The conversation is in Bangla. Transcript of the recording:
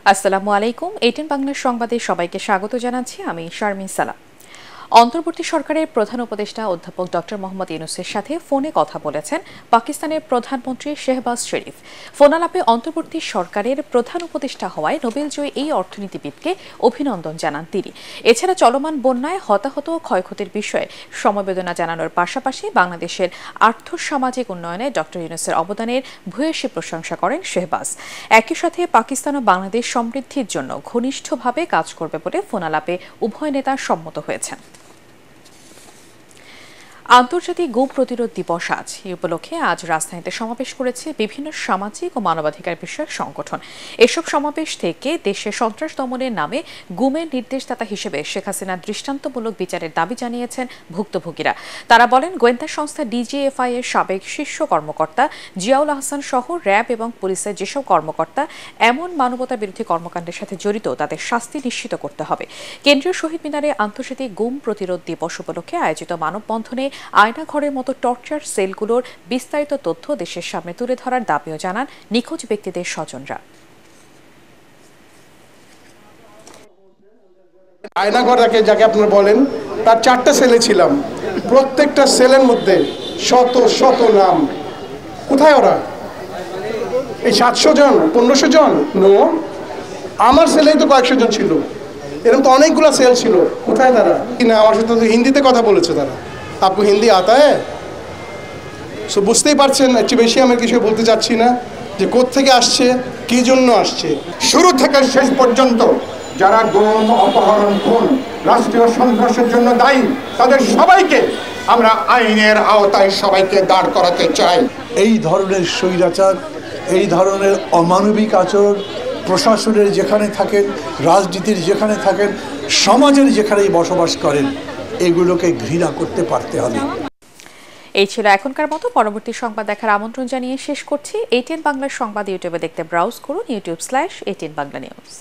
আসসালামু আলাইকুম। এটিএন বাংলার সংবাদে সবাইকে স্বাগত জানাচ্ছি। আমি শারমিন সালাম। অন্তর্বর্তী সরকারের প্রধান উপদেষ্টা অধ্যাপক ডক্টর মোহাম্মদ ইউনূসের সাথে ফোনে কথা বলেছেন পাকিস্তানের প্রধানমন্ত্রী শেহবাজ শরীফ। ফোনালাপে অন্তর্বর্তী সরকারের প্রধান উপদেষ্টা হওয়ায় নোবেলজয়ী এই অর্থনীতিবিদকে অভিনন্দন জানান তিনি। এছাড়া চলমান বন্যায় হতাহত ও ক্ষয়ক্ষতির বিষয়ে সমবেদনা জানানোর পাশাপাশি বাংলাদেশের আর্থসামাজিক উন্নয়নে ডক্টর ইউনূসের অবদানের ভূয়সী প্রশংসা করেন শেহবাজ। একই সাথে পাকিস্তান ও বাংলাদেশ সমৃদ্ধির জন্য ঘনিষ্ঠভাবে কাজ করবে বলে ফোনালাপে উভয় নেতা সম্মত হয়েছেন। আন্তর্জাতিক গো প্রতিরোধ দিবস আজ। এই উপলক্ষে আজ রাজধানীতে সমাবেশ করেছে বিভিন্ন সামাজিক ও মানবাধিকার বিষয়ক সংগঠন। এসব সমাবেশ থেকে দেশে সন্ত্রাস দমনের নামে গুমের নির্দেশদাতা হিসেবে শেখ হাসিনার দৃষ্টান্তমূলক বিচারের দাবি জানিয়েছেন ভুক্তভোগীরা। তারা বলেন, গোয়েন্দা সংস্থা ডিজিএফআই এর সাবেক শীর্ষ কর্মকর্তা জিয়াউল আহসান সহ র্যাব এবং পুলিশের যেসব কর্মকর্তা এমন মানবতা বিরোধী কর্মকাণ্ডের সাথে জড়িত তাদের শাস্তি নিশ্চিত করতে হবে। কেন্দ্রীয় শহীদ মিনারে আন্তর্জাতিক গুম প্রতিরোধ দিবস উপলক্ষে আয়োজিত মানববন্ধনে আয়নাঘরের মতো টর্চার সেলগুলোর বিস্তারিত তথ্য দেশের সামনে তুলে ধরার দাবিও জানান নিখোঁজ ব্যক্তিদের স্বজনরা। আয়নাঘর যাকে আপনারা বলেন, তার 4টা সেলে ছিলাম। প্রত্যেকটা সেলের মধ্যে শত শত নাম। কোথায় ওরা? এই 700 জন 1500 জন? নো, আমার সেলেই তো কয়েকশো জন ছিল। এরকম তো অনেকগুলো সেল ছিল। কোথায় তারা? কিনা আমার সাথে তো হিন্দিতে কথা বলেছে তারা। আপনি হিন্দি আতা হ্যাঁ? সো বুঝতেই পারছেন, একটু বেশি আমি কিছু বলতে চাচ্ছি না যে কোত্থেকে আসছে, কি জন্য আসছে। শুরু থেকে শেষ পর্যন্ত যারা গুম, অপহরণ, খুন, রাষ্ট্রীয় সন্ত্রাসের জন্য দায়ী, তাদের সবাইকে আমরা আইনের আওতায় সবাইকে দাঁড় করাতে চাই। এই ধরনের স্বৈরাচার, এই ধরনের অমানবিক আচরণ প্রশাসনের যেখানে থাকেন, রাজনীতির যেখানে থাকেন, সমাজের যেখানেই বসবাস করেন, এগুলোকে ঘৃণা করতে পারতে হবে। এই ছিল এখনকার মতো। পরবর্তী সংবাদ দেখার আমন্ত্রণ জানিয়ে শেষ করছি। এটিএন বাংলার সংবাদ ইউটিউবে দেখতে ব্রাউজ করুন youtube/ATN Bangla News।